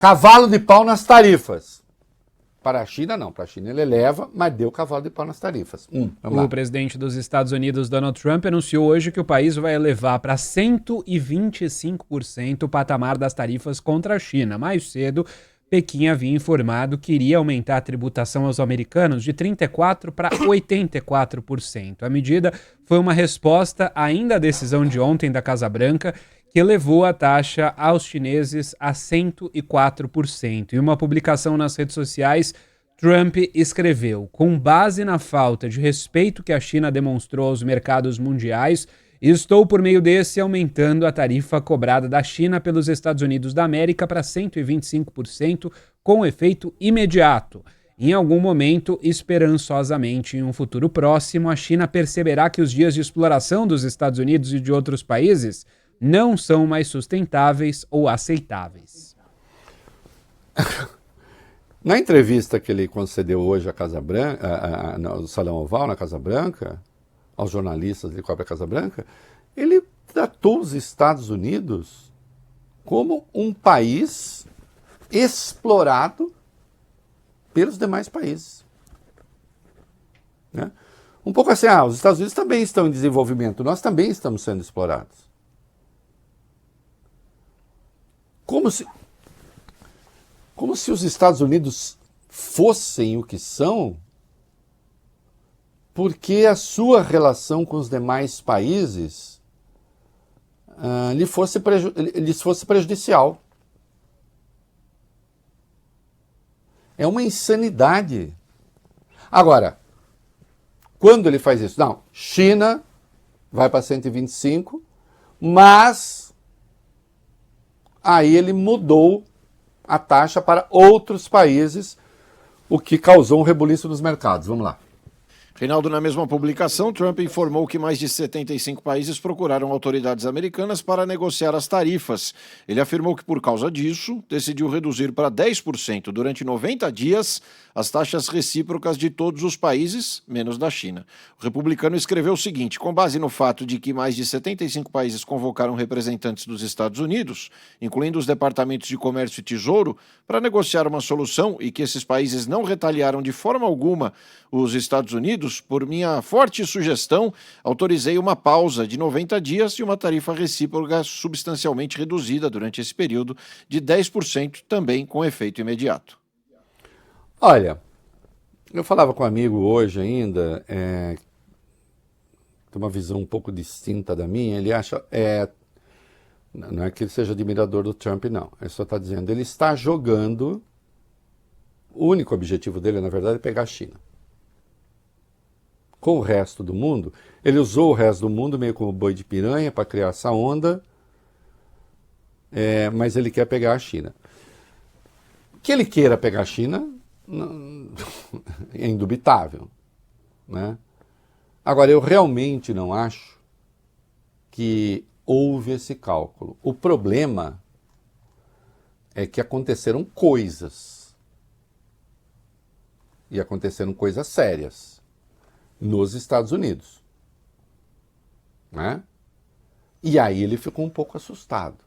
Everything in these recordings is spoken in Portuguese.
cavalo de pau nas tarifas. Para a China, não. Para a China ele eleva, mas deu cavalo de pau nas tarifas. O presidente dos Estados Unidos, Donald Trump, anunciou hoje que o país vai elevar para 125% o patamar das tarifas contra a China. Mais cedo, Pequim havia informado que iria aumentar a tributação aos americanos de 34% para 84%. A medida foi uma resposta ainda à decisão de ontem da Casa Branca, que elevou a taxa aos chineses a 104%. Em uma publicação nas redes sociais, Trump escreveu: com base na falta de respeito que a China demonstrou aos mercados mundiais, estou, por meio desse, aumentando a tarifa cobrada da China pelos Estados Unidos da América para 125%, com efeito imediato. Em algum momento, esperançosamente em um futuro próximo, a China perceberá que os dias de exploração dos Estados Unidos e de outros países não são mais sustentáveis ou aceitáveis. Na entrevista que ele concedeu hoje à Casa Branca, no Salão Oval, na Casa Branca, aos jornalistas de própria Casa Branca, ele tratou os Estados Unidos como um país explorado pelos demais países. Né? Um pouco assim, os Estados Unidos também estão em desenvolvimento, nós também estamos sendo explorados. Como se os Estados Unidos fossem o que são, porque a sua relação com os demais países lhes fosse prejudicial. É uma insanidade. Agora, quando ele faz isso? Não, China vai para 125, mas aí ele mudou a taxa para outros países, o que causou um rebuliço nos mercados. Vamos lá. Reinaldo, na mesma publicação, Trump informou que mais de 75 países procuraram autoridades americanas para negociar as tarifas. Ele afirmou que, por causa disso, decidiu reduzir para 10% durante 90 dias as taxas recíprocas de todos os países, menos da China. O republicano escreveu o seguinte: com base no fato de que mais de 75 países convocaram representantes dos Estados Unidos, incluindo os departamentos de comércio e tesouro, para negociar uma solução e que esses países não retaliaram de forma alguma os Estados Unidos, por minha forte sugestão, autorizei uma pausa de 90 dias e uma tarifa recíproca substancialmente reduzida durante esse período de 10%, também com efeito imediato. Olha, eu falava com um amigo hoje ainda, tem uma visão um pouco distinta da minha. Ele acha, não é que ele seja admirador do Trump, não. Ele só está dizendo, ele está jogando, o único objetivo dele, na verdade, é pegar a China. Com o resto do mundo, ele usou o resto do mundo meio como boi de piranha para criar essa onda, mas ele quer pegar a China. Que ele queira pegar a China é indubitável, né? Agora, eu realmente não acho que houve esse cálculo. O problema é que aconteceram coisas, e aconteceram coisas sérias nos Estados Unidos, né? E aí ele ficou um pouco assustado.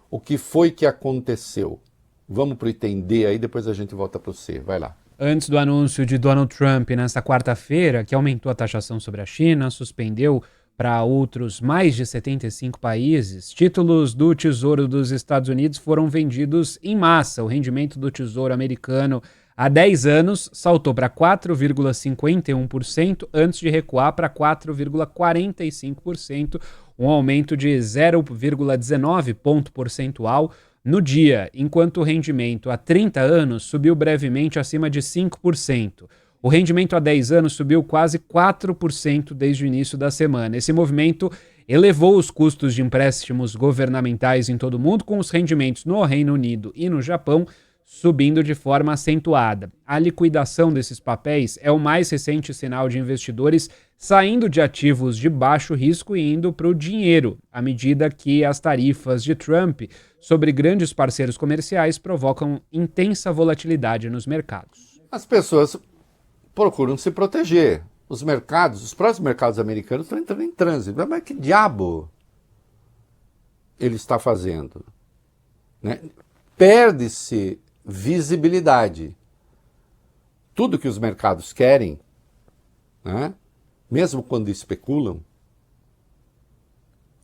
O que foi que aconteceu? Vamos para o entender, aí depois a gente volta para o C. Vai lá. Antes do anúncio de Donald Trump nesta quarta-feira, que aumentou a taxação sobre a China, suspendeu para outros mais de 75 países, títulos do Tesouro dos Estados Unidos foram vendidos em massa. O rendimento do Tesouro americano há 10 anos saltou para 4,51% antes de recuar para 4,45%, um aumento de 0,19 ponto percentual no dia, enquanto o rendimento há 30 anos subiu brevemente acima de 5%. O rendimento há 10 anos subiu quase 4% desde o início da semana. Esse movimento elevou os custos de empréstimos governamentais em todo o mundo, com os rendimentos no Reino Unido e no Japão subindo de forma acentuada. A liquidação desses papéis é o mais recente sinal de investidores saindo de ativos de baixo risco e indo para o dinheiro, à medida que as tarifas de Trump sobre grandes parceiros comerciais provocam intensa volatilidade nos mercados. As pessoas procuram se proteger. Os mercados, os próprios mercados americanos estão entrando em trânsito. Mas que diabo ele está fazendo? né? Perde-se visibilidade. Tudo que os mercados querem, né? Mesmo quando especulam,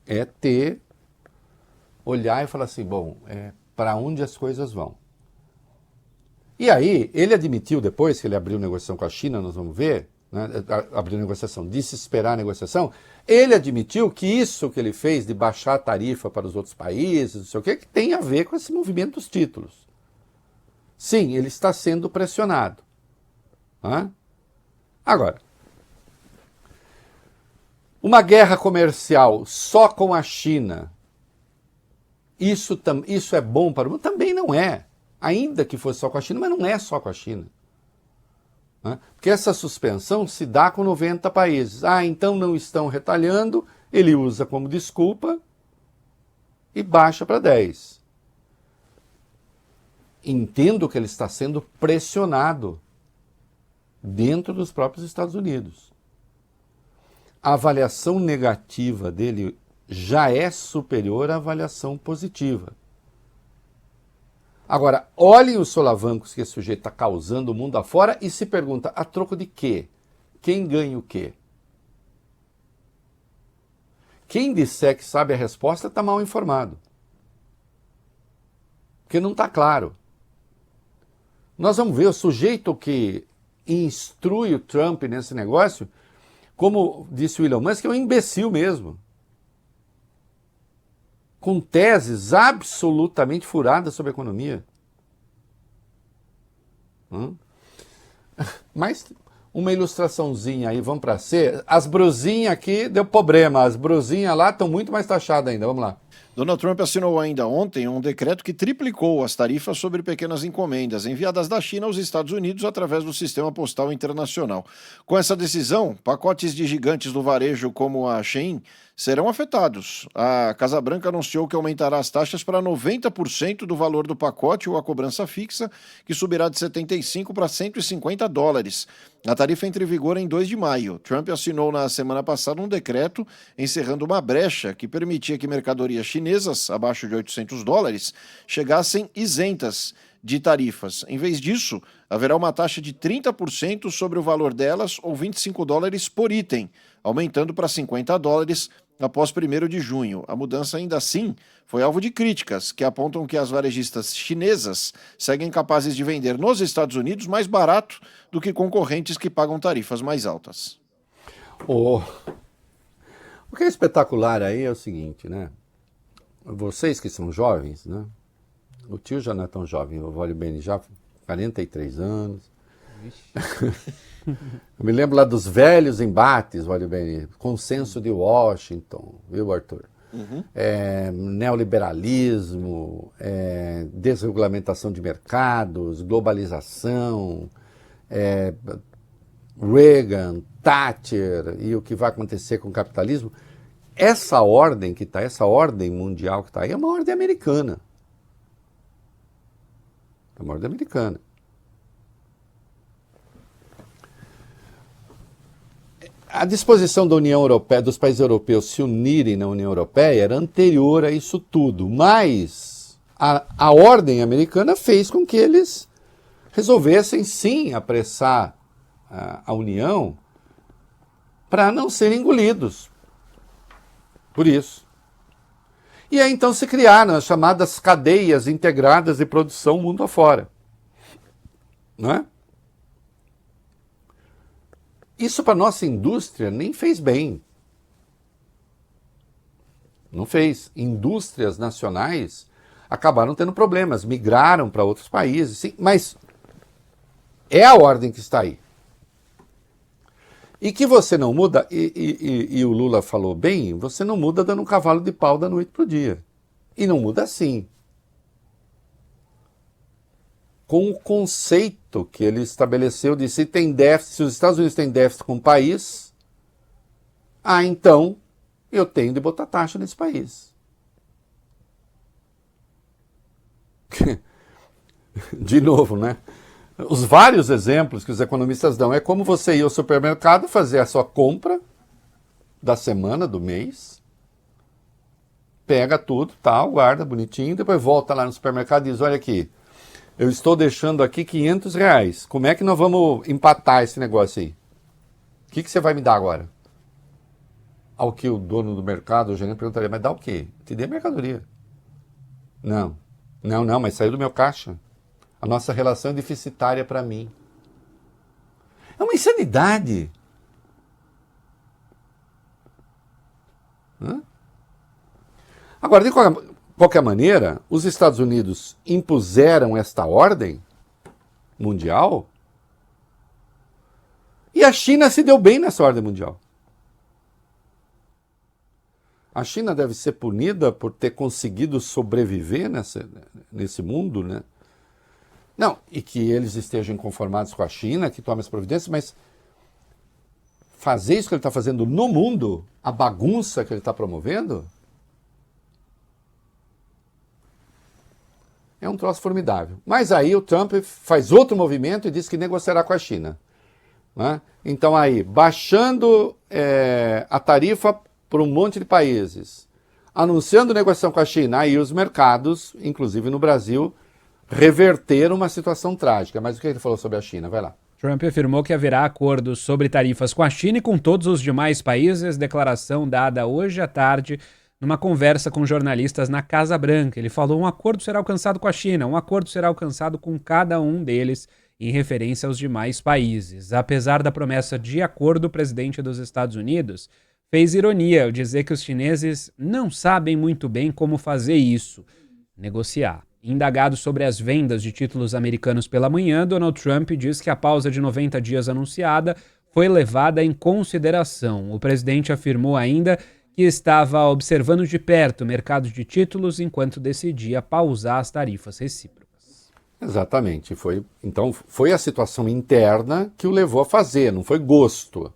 é olhar e falar assim, bom, para onde as coisas vão. E aí, ele admitiu depois que ele abriu negociação com a China, nós vamos ver, né, abriu negociação, disse esperar a negociação, ele admitiu que isso que ele fez de baixar a tarifa para os outros países, não sei o que tem a ver com esse movimento dos títulos. Sim, ele está sendo pressionado. Né? Agora, uma guerra comercial só com a China, isso é bom para o mundo? Também não é. Ainda que fosse só com a China, mas não é só com a China. Né? Porque essa suspensão se dá com 90 países. Ah, então não estão retalhando, ele usa como desculpa e baixa para 10. Entendo que ele está sendo pressionado dentro dos próprios Estados Unidos. A avaliação negativa dele já é superior à avaliação positiva. Agora, olhem os solavancos que esse sujeito está causando o mundo afora e se pergunta, a troco de quê? Quem ganha o quê? Quem disser que sabe a resposta está mal informado. Porque não está claro. Nós vamos ver o sujeito que instrui o Trump nesse negócio, como disse o Elon Musk, é um imbecil mesmo. Com teses absolutamente furadas sobre a economia. Mas uma ilustraçãozinha aí, vamos para C. As brusinhas aqui deu problema, as brusinhas lá estão muito mais taxadas ainda, vamos lá. Donald Trump assinou ainda ontem um decreto que triplicou as tarifas sobre pequenas encomendas enviadas da China aos Estados Unidos através do sistema postal internacional. Com essa decisão, pacotes de gigantes do varejo como a Shein serão afetados. A Casa Branca anunciou que aumentará as taxas para 90% do valor do pacote ou a cobrança fixa, que subirá de 75 para 150 dólares. A tarifa entra em vigor em 2 de maio. Trump assinou na semana passada um decreto encerrando uma brecha que permitia que mercadorias chinesas, abaixo de 800 dólares, chegassem isentas de tarifas. Em vez disso, haverá uma taxa de 30% sobre o valor delas ou 25 dólares por item, aumentando para 50 dólares após 1º de junho. A mudança, ainda assim, foi alvo de críticas que apontam que as varejistas chinesas seguem capazes de vender nos Estados Unidos mais barato do que concorrentes que pagam tarifas mais altas. O que é espetacular aí é o seguinte, né? Vocês que são jovens, né? O tio já não é tão jovem, o Vólio Bene já 43 anos. Eu me lembro lá dos velhos embates, Vólio Bene, consenso de Washington, viu, Arthur? Neoliberalismo, desregulamentação de mercados, globalização, Reagan, Thatcher e o que vai acontecer com o capitalismo. Essa ordem que está, essa ordem mundial que está aí é uma ordem americana. É uma ordem americana. A disposição da União Europeia, dos países europeus se unirem na União Europeia era anterior a isso tudo, mas a ordem americana fez com que eles resolvessem sim apressar a União para não serem engolidos. Por isso. E aí então se criaram as chamadas cadeias integradas de produção mundo afora. Não é? Isso para a nossa indústria nem fez bem. Não fez. Indústrias nacionais acabaram tendo problemas, migraram para outros países, sim, mas é a ordem que está aí. E que você não muda, e o Lula falou bem, você não muda dando um cavalo de pau da noite para o dia. E não muda assim. Com o conceito que ele estabeleceu de se tem déficit, se os Estados Unidos têm déficit com o país, então eu tenho de botar taxa nesse país. De novo, né? Os vários exemplos que os economistas dão é como você ir ao supermercado fazer a sua compra da semana, do mês, pega tudo, tal, guarda bonitinho, depois volta lá no supermercado e diz, olha aqui, eu estou deixando aqui R$500. Como é que nós vamos empatar esse negócio aí? O que você vai me dar agora? Ao que o dono do mercado, o gerente, perguntaria, mas dá o quê? Te dei a mercadoria. Não, mas saiu do meu caixa. A nossa relação é deficitária para mim. É uma insanidade. Agora, de qualquer maneira, os Estados Unidos impuseram esta ordem mundial e a China se deu bem nessa ordem mundial. A China deve ser punida por ter conseguido sobreviver nesse mundo, né? Não, e que eles estejam inconformados com a China, que tomem as providências, mas fazer isso que ele está fazendo no mundo, a bagunça que ele está promovendo, é um troço formidável. Mas aí o Trump faz outro movimento e diz que negociará com a China. Né? Então aí, baixando a tarifa para um monte de países, anunciando negociação com a China, aí os mercados, inclusive no Brasil, reverteram uma situação trágica. Mas o que ele falou sobre a China? Vai lá. Trump afirmou que haverá acordos sobre tarifas com a China e com todos os demais países, declaração dada hoje à tarde numa conversa com jornalistas na Casa Branca. Ele falou: um acordo será alcançado com a China, um acordo será alcançado com cada um deles, em referência aos demais países. Apesar da promessa de acordo, o presidente dos Estados Unidos fez ironia ao dizer que os chineses não sabem muito bem como fazer isso, negociar. Indagado sobre as vendas de títulos americanos pela manhã, Donald Trump diz que a pausa de 90 dias anunciada foi levada em consideração. O presidente afirmou ainda que estava observando de perto o mercado de títulos enquanto decidia pausar as tarifas recíprocas. Exatamente. Então foi a situação interna que o levou a fazer, não foi gosto.